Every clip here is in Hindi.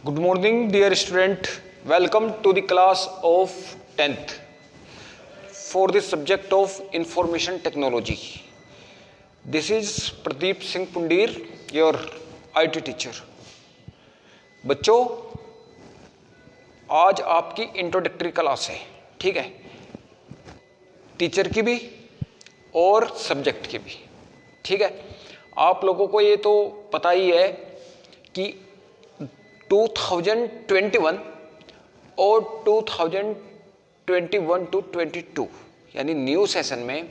Good morning, dear student. Welcome to the class of 10th for the subject of information technology. This is Pradeep Singh Pundir, your IT teacher. बच्चों, आज आपकी इंट्रोडक्टरी क्लास है, ठीक है, टीचर की भी और सब्जेक्ट की भी, ठीक है। आप लोगों को ये तो पता ही है कि 2021 और 2021 to 22 यानी न्यू सेशन में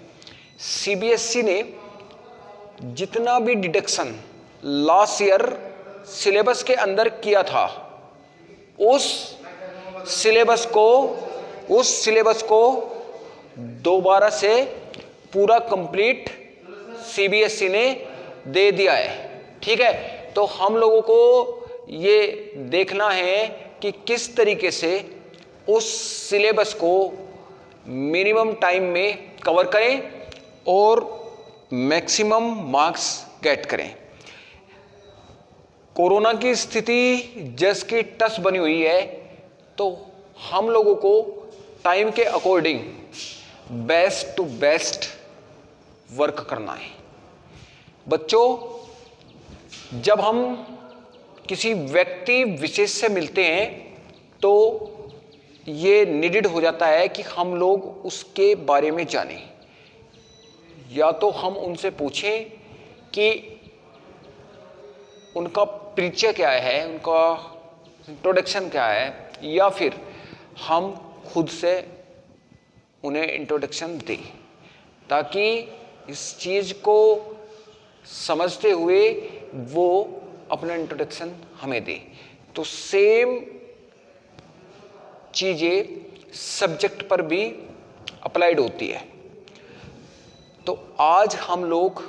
सीबीएसई ने जितना भी डिडक्शन लास्ट ईयर सिलेबस के अंदर किया था उस सिलेबस को दोबारा से पूरा कंप्लीट सीबीएसई ने दे दिया है, ठीक है। तो हम लोगों को ये देखना है कि किस तरीके से उस सिलेबस को मिनिमम टाइम में कवर करें और मैक्सिमम मार्क्स गेट करें। कोरोना की स्थिति जस की तस बनी हुई है, तो हम लोगों को टाइम के according best to best work करना है। बच्चों, जब हम किसी व्यक्ति विशेष से मिलते हैं तो ये नीडेड हो जाता है कि हम लोग उसके बारे में जानें। या तो हम उनसे पूछें कि उनका परिचय क्या है, उनका इंट्रोडक्शन क्या है, या फिर हम खुद से उन्हें इंट्रोडक्शन दें, ताकि इस चीज़ को समझते हुए वो अपना इंट्रोडक्शन हमें दे। तो सेम चीज़ें सब्जेक्ट पर भी अप्लाइड होती है। तो आज हम लोग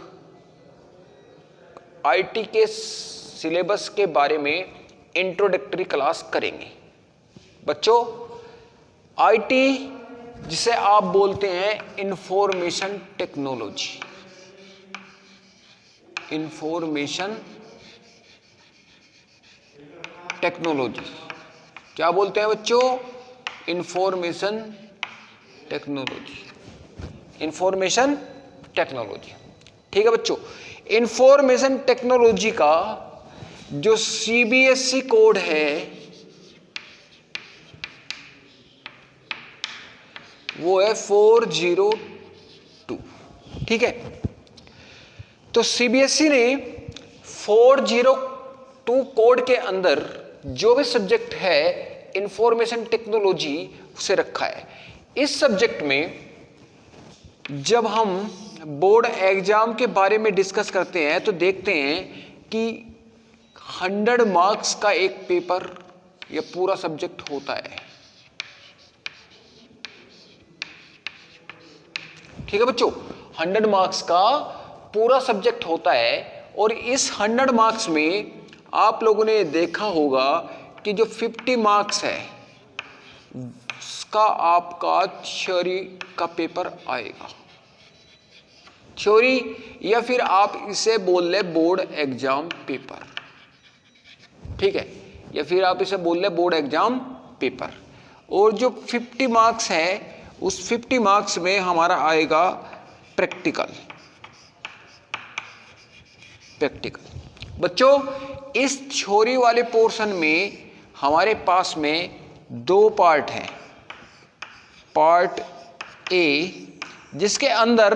आईटी के सिलेबस के बारे में इंट्रोडक्टरी क्लास करेंगे। बच्चों, आईटी जिसे आप बोलते हैं इंफॉर्मेशन टेक्नोलॉजी, इंफॉर्मेशन टेक्नोलॉजी क्या बोलते हैं बच्चों? इंफॉर्मेशन टेक्नोलॉजी, इंफॉर्मेशन टेक्नोलॉजी, ठीक है बच्चों। इंफॉर्मेशन टेक्नोलॉजी का जो सीबीएसई कोड है वो है 402, ठीक है। तो सीबीएसई ने 402 कोड के अंदर जो भी सब्जेक्ट है इंफॉर्मेशन टेक्नोलॉजी उसे रखा है। इस सब्जेक्ट में जब हम बोर्ड एग्जाम के बारे में डिस्कस करते हैं तो देखते हैं कि 100 मार्क्स का एक पेपर या पूरा सब्जेक्ट होता है, ठीक है बच्चों। 100 मार्क्स का पूरा सब्जेक्ट होता है और इस 100 मार्क्स में आप लोगों ने देखा होगा कि जो 50 मार्क्स है उसका आपका थ्योरी का पेपर आएगा, थ्योरी, या फिर आप इसे बोल ले बोर्ड एग्जाम पेपर, ठीक है, या फिर आप इसे बोल ले बोर्ड एग्जाम पेपर। और जो 50 मार्क्स है उस 50 मार्क्स में हमारा आएगा प्रैक्टिकल। बच्चों, इस थ्योरी वाले पोर्शन में हमारे पास में दो पार्ट हैं। पार्ट ए जिसके अंदर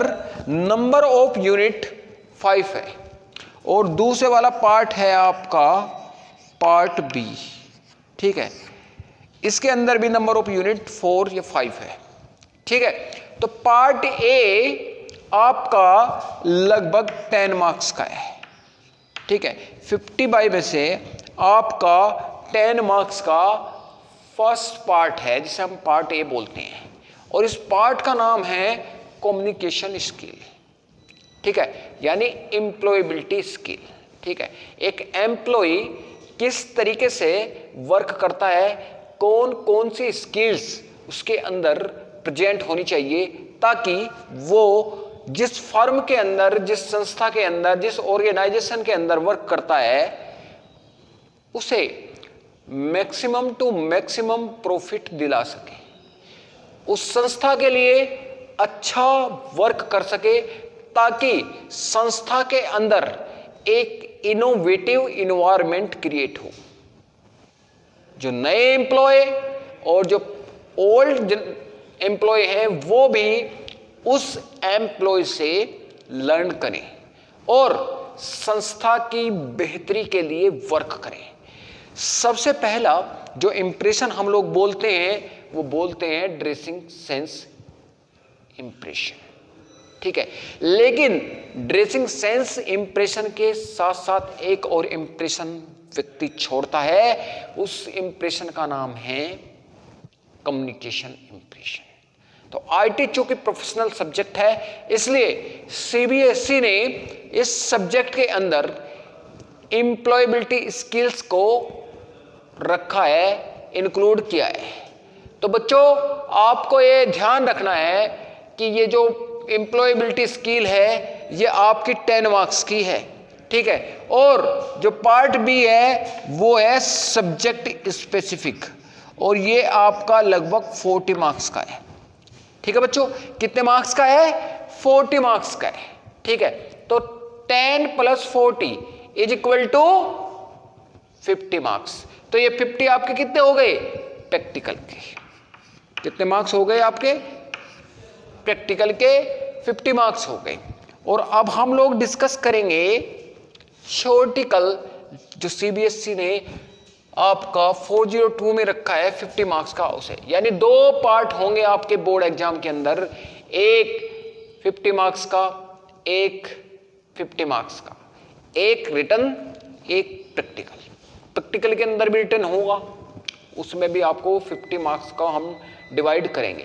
नंबर ऑफ यूनिट 5 है, और दूसरे वाला पार्ट है आपका पार्ट बी, ठीक है। इसके अंदर भी नंबर ऑफ यूनिट 4 या 5 है, ठीक है। तो पार्ट ए आपका लगभग 10 मार्क्स का है, ठीक है। 50 में से आपका 10 मार्क्स का फर्स्ट पार्ट है जिसे हम पार्ट ए बोलते हैं, और इस पार्ट का नाम है कम्युनिकेशन स्किल, ठीक है, यानी एम्प्लॉयबिलिटी स्किल, ठीक है। एक एम्प्लॉय किस तरीके से वर्क करता है, कौन कौन सी स्किल्स उसके अंदर प्रेजेंट होनी चाहिए, ताकि वो जिस फर्म के अंदर, जिस संस्था के अंदर, जिस ऑर्गेनाइजेशन के अंदर वर्क करता है उसे मैक्सिमम टू मैक्सिमम प्रॉफिट दिला सके, उस संस्था के लिए अच्छा वर्क कर सके, ताकि संस्था के अंदर एक इनोवेटिव इन्वायरमेंट क्रिएट हो। जो नए एम्प्लॉय और जो ओल्ड एम्प्लॉय हैं वो भी उस एम्प्लॉय से लर्न करें और संस्था की बेहतरी के लिए वर्क करें। सबसे पहला जो इंप्रेशन हम लोग बोलते हैं वो बोलते हैं ड्रेसिंग सेंस इंप्रेशन, ठीक है। लेकिन ड्रेसिंग सेंस इंप्रेशन के साथ साथ एक और इंप्रेशन व्यक्ति छोड़ता है, उस इंप्रेशन का नाम है कम्युनिकेशन इंप्रेशन। तो आईटी चूंकि प्रोफेशनल सब्जेक्ट है, इसलिए सीबीएसई ने इस सब्जेक्ट के अंदर एम्प्लॉयबिलिटी स्किल्स को रखा है, इंक्लूड किया है। तो बच्चों आपको ये ध्यान रखना है कि ये जो एम्प्लॉयबिलिटी स्किल है ये आपकी 10 मार्क्स की है, ठीक है। और जो पार्ट बी है वो है सब्जेक्ट स्पेसिफिक, और ये आपका लगभग 40 मार्क्स का है, ठीक है बच्चों। कितने मार्क्स का है? 40 मार्क्स का है, ठीक है। तो 10 + 40 = 50 मार्क्स। तो ये 50 आपके कितने हो गए? प्रैक्टिकल के। कितने मार्क्स हो गए आपके? प्रैक्टिकल के 50 मार्क्स हो गए। और अब हम लोग डिस्कस करेंगे थ्योरेटिकल, जो सीबीएसई ने आपका 402 में रखा है 50 मार्क्स का, उसे यानी 2 पार्ट होंगे आपके बोर्ड एग्जाम के अंदर, एक 50 मार्क्स का, एक 50 मार्क्स का, एक रिटन, एक प्रैक्टिकल। प्रैक्टिकल के अंदर भी रिटन होगा, उसमें भी आपको 50 मार्क्स का हम डिवाइड करेंगे।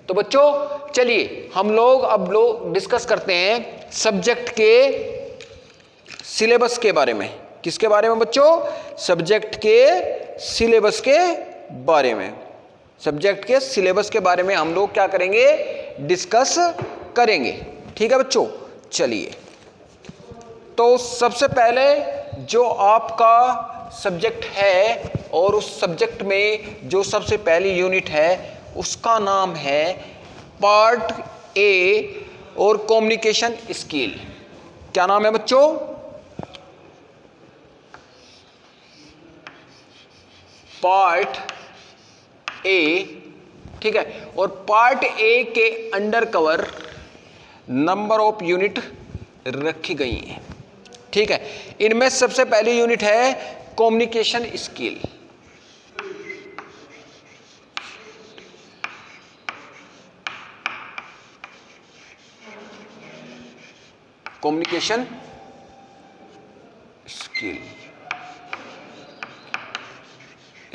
तो बच्चों चलिए हम लोग अब डिस्कस करते हैं सब्जेक्ट के सिलेबस के बारे में। किसके बारे में बच्चों? सब्जेक्ट के सिलेबस के बारे में। सब्जेक्ट के सिलेबस के बारे में हम लोग क्या करेंगे? डिस्कस करेंगे, ठीक है बच्चों। चलिए, तो सबसे पहले जो आपका सब्जेक्ट है और उस सब्जेक्ट में जो सबसे पहली यूनिट है उसका नाम है पार्ट ए और कम्युनिकेशन स्किल। क्या नाम है बच्चों? पार्ट ए, ठीक है। और पार्ट ए के under cover number of unit रखी गई हैं, ठीक है। इनमें सबसे पहली यूनिट है communication skill. Communication skill,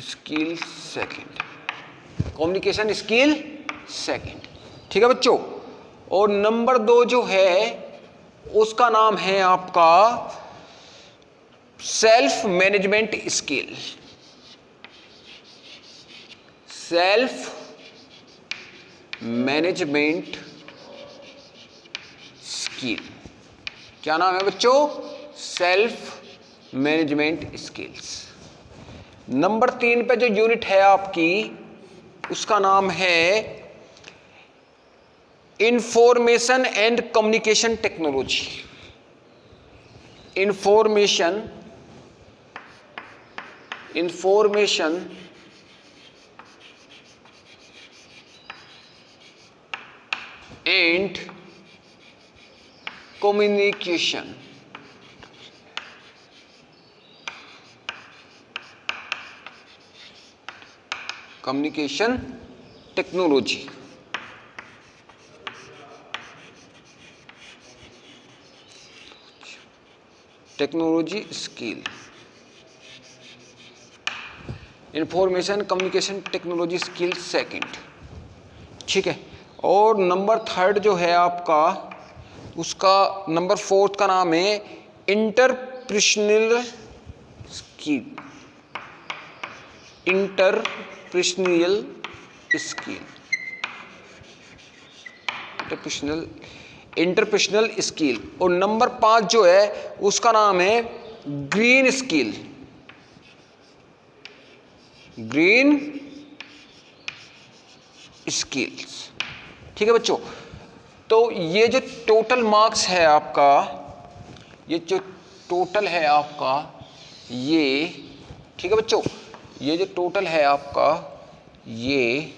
skill second, communication skill second, ठीक है बच्चों। और नंबर 2 जो है उसका नाम है आपका self management skill. Self management skill, क्या नाम है बच्चों? Self management skills. नंबर 3 पे जो यूनिट है आपकी उसका नाम है information and communication technology. Information and communication technology. Technology skill, information communication technology skill second, ठीक है। और नंबर 3 जो है आपका उसका नंबर 4 का नाम है इंटरपर्सनल स्किल। Interpersonal skill. और नंबर 5 जो है उसका नाम है ग्रीन स्किल। Green skills. ठीक है बच्चों, तो ये जो टोटल मार्क्स है आपका, ये जो टोटल है आपका ये, ठीक है बच्चों, ये जो टोटल है आपका ये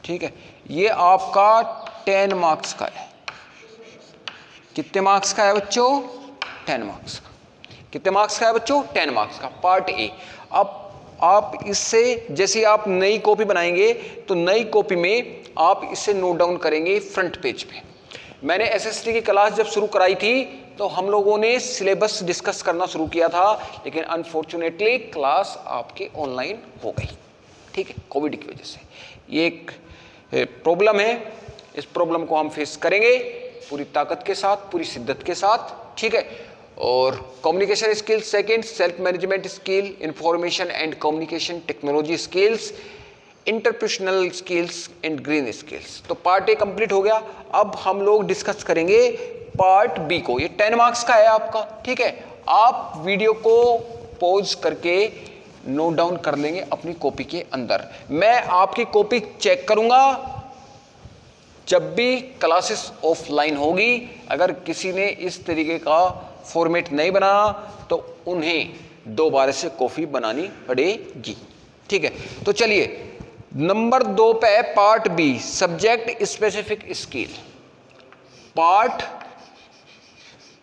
ठीक है, ये आपका 10 मार्क्स का है। कितने मार्क्स का है बच्चों? 10 मार्क्स का। कितने मार्क्स का है बच्चों? 10 मार्क्स का, पार्ट ए। अब आप इससे जैसे आप नई कॉपी बनाएंगे तो नई कॉपी में आप इसे नोट डाउन करेंगे फ्रंट पेज पे। मैंने एसएसटी की क्लास जब शुरू कराई थी तो हम लोगों ने सिलेबस डिस्कस करना शुरू किया था, लेकिन अनफॉर्चुनेटली क्लास आपकी ऑनलाइन हो गई, ठीक है, कोविड की वजह से। ये एक प्रॉब्लम है, इस प्रॉब्लम को हम फेस करेंगे पूरी ताकत के साथ, पूरी शिद्दत के साथ, ठीक है। और communication skills second, self management skill, information and communication technology skills, interpersonal skills and green skills. तो पार्ट ए कंप्लीट हो गया। अब हम लोग डिस्कस करेंगे पार्ट बी को। ये 10 मार्क्स का है आपका, ठीक है। आप वीडियो को पॉज करके नोट डाउन कर लेंगे अपनी कॉपी के अंदर। मैं आपकी कॉपी चेक करूंगा जब भी क्लासेस ऑफलाइन होगी। अगर किसी ने इस तरीके का फॉर्मेट नहीं बनाया तो उन्हें दोबारा से कॉपी बनानी पड़ेगी, ठीक है। तो चलिए नंबर 2 पे है part B, subject specific skill, part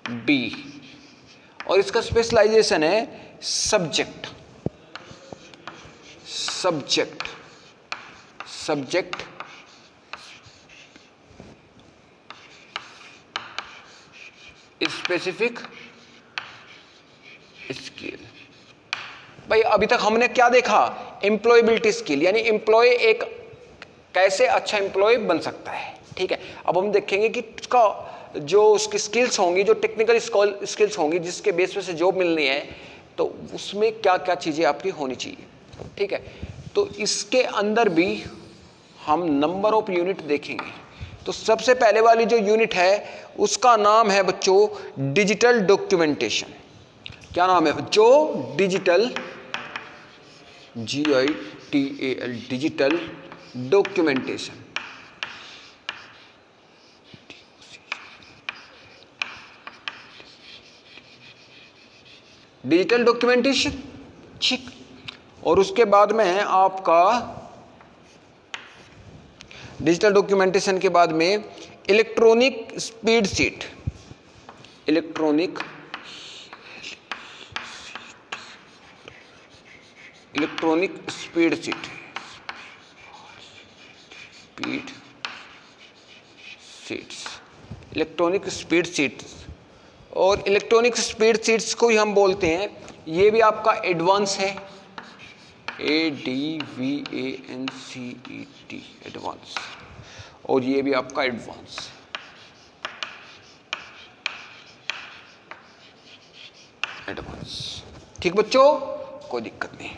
B. और इसका स्पेशलाइजेशन है सब्जेक्ट स्पेसिफिक स्किल। भाई अभी तक हमने क्या देखा? एम्प्लॉयबिलिटी स्किल, यानी एम्प्लॉय एक कैसे अच्छा एम्प्लॉय बन सकता है, ठीक है। अब हम देखेंगे कि उसका जो उसकी स्किल्स होंगी, जो टेक्निकल स्किल्स होंगी जिसके बेस पे से जॉब मिलनी है, तो उसमें क्या क्या चीजें आपकी होनी चाहिए, ठीक है। तो इसके अंदर भी हम नंबर ऑफ यूनिट देखेंगे। तो सबसे पहले वाली जो यूनिट है उसका नाम है बच्चों डिजिटल डॉक्यूमेंटेशन। क्या नाम है बच्चों? Digital, GITAL, digital documentation. Digital documentation, ठीक। और उसके बाद में है आपका डिजिटल डॉक्यूमेंटेशन के बाद में electronic speed sheet, electronic speed sheet, electronic speed sheets. और इलेक्ट्रॉनिक स्पीड शीट्स को ही हम बोलते हैं, ये भी आपका एडवांस है, ADVANCET, एडवांस। और ये भी आपका एडवांस, ठीक बच्चों, कोई दिक्कत नहीं।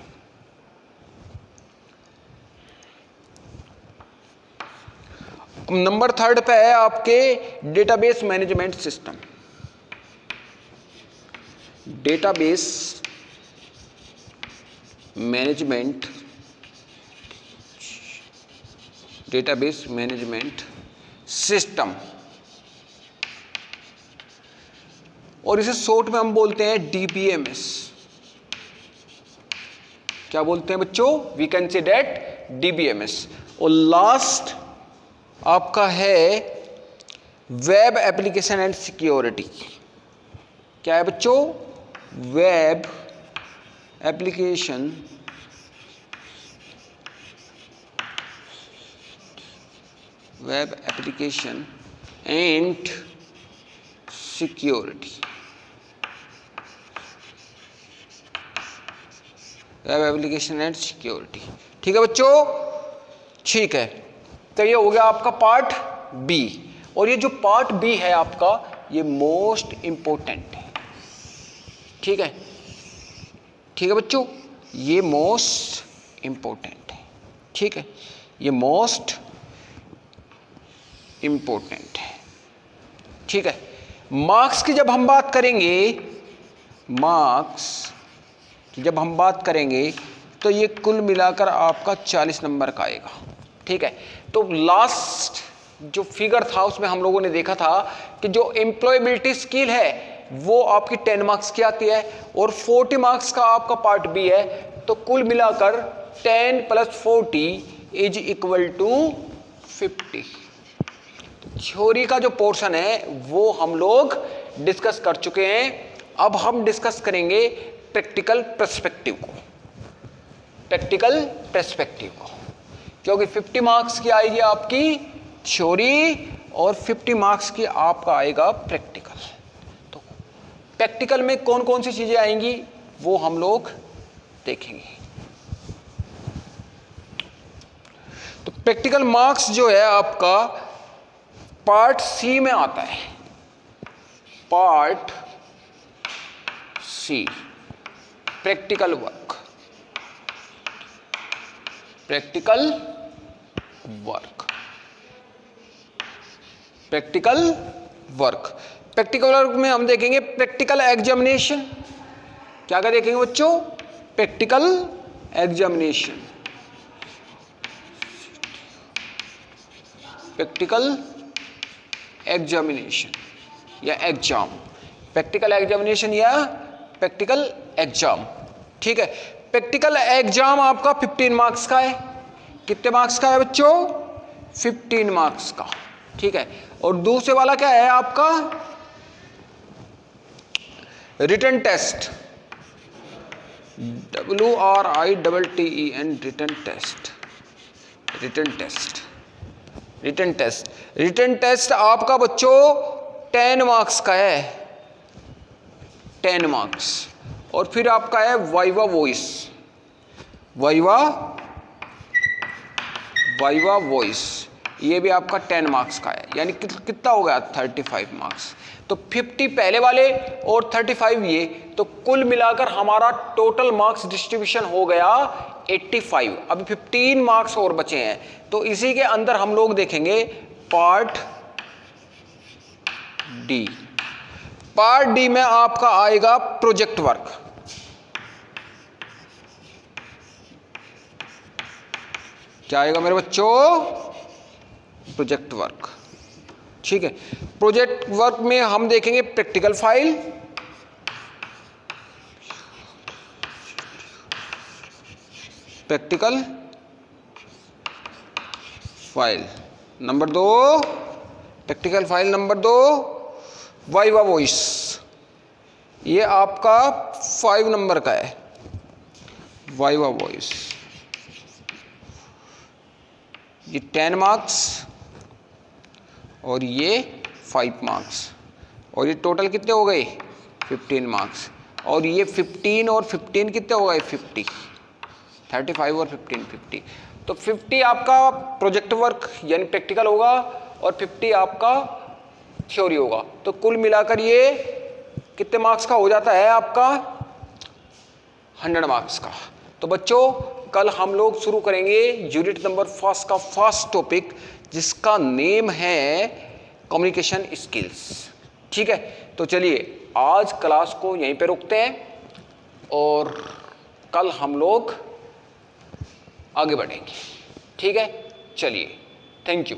नंबर 3 पे है आपके database management system. Database management system, और इसे शॉर्ट में हम बोलते हैं DBMS। क्या बोलते हैं बच्चों? We can say that DBMS। और लास्ट आपका है वेब एप्लीकेशन एंड सिक्योरिटी। क्या है बच्चों? Web application and security, web application and security, ठीक है बच्चों, ठीक है। तो ये हो गया आपका पार्ट बी। और ये जो पार्ट बी है आपका, ये मोस्ट इंपॉर्टेंट है, ठीक है, ठीक है बच्चों, ये मोस्ट इंपॉर्टेंट है, ठीक है, ये मोस्ट इंपॉर्टेंट है, ठीक है। मार्क्स की जब हम बात करेंगे मार्क्स की जब हम बात करेंगे तो ये कुल मिलाकर आपका 40 नंबर का आएगा। ठीक है, तो लास्ट जो फिगर था उसमें हम लोगों ने देखा था कि जो एम्प्लॉयबिलिटी स्किल है वो आपकी 10 मार्क्स की आती है और 40 मार्क्स का आपका पार्ट बी है। तो कुल मिलाकर 10 + 40 इज इक्वल टू 50। थ्योरी का जो पोर्शन है वो हम लोग डिस्कस कर चुके हैं। अब हम डिस्कस करेंगे प्रैक्टिकल पर्सपेक्टिव को, प्रैक्टिकल पर्सपेक्टिव को, क्योंकि 50 मार्क्स की आएगी आपकी थ्योरी और 50 मार्क्स की आपका आएगा प्रैक्टिकल। तो प्रैक्टिकल में कौन कौन सी चीजें आएंगी वो हम लोग देखेंगे। तो प्रैक्टिकल मार्क्स जो है आपका पार्ट सी में आता है, part C, practical work, practical work, practical work. Practical work में हम देखेंगे प्रैक्टिकल एग्जामिनेशन। क्या क्या देखेंगे बच्चों? प्रैक्टिकल एग्जामिनेशन, प्रैक्टिकल एग्जामिनेशन या एग्जाम, प्रैक्टिकल एग्जामिनेशन या प्रैक्टिकल एग्जाम। ठीक है, प्रैक्टिकल एग्जाम आपका 15 मार्क्स का है। कितने मार्क्स का है बच्चों? 15 मार्क्स का। ठीक है, और दूसरे वाला क्या है आपका? Written test, WRITTEN, written test, written test, written test. Written test आपका बच्चों 10 मार्क्स का है, 10 मार्क्स। और फिर आपका है वाइवा वॉइस, वाइवा वॉइस, ये भी आपका 10 मार्क्स का है, यानी कितना हो गया? 35 मार्क्स। तो 50 पहले वाले और 35 ये, तो कुल मिलाकर हमारा टोटल मार्क्स डिस्ट्रीब्यूशन हो गया 85। अभी 15 मार्क्स और बचे हैं, तो इसी के अंदर हम लोग देखेंगे पार्ट डी। पार्ट डी में आपका आएगा प्रोजेक्ट वर्क। क्या आएगा मेरे बच्चों? Project work. ठीक है, प्रोजेक्ट वर्क में हम देखेंगे practical file, practical file number 2, practical file number 2 viva voice, ये आपका 5 नंबर का है, वाइवा वॉइस, ये 10 मार्क्स और ये 5 मार्क्स, और ये टोटल कितने हो गए? 15 मार्क्स। और ये 15 और 15 कितने हो गए? 50, 35 और 15 50। तो 50 आपका प्रोजेक्ट वर्क यानी प्रैक्टिकल होगा और 50 आपका थ्योरी होगा। तो कुल मिलाकर ये कितने मार्क्स का हो जाता है आपका? 100 मार्क्स का। तो बच्चों कल हम लोग शुरू करेंगे यूनिट नंबर 1 का फर्स्ट टॉपिक, जिसका नेम है कम्युनिकेशन स्किल्स। ठीक है, तो चलिए आज क्लास को यहीं पे रोकते हैं और कल हम लोग आगे बढ़ेंगे। ठीक है, चलिए, थैंक यू।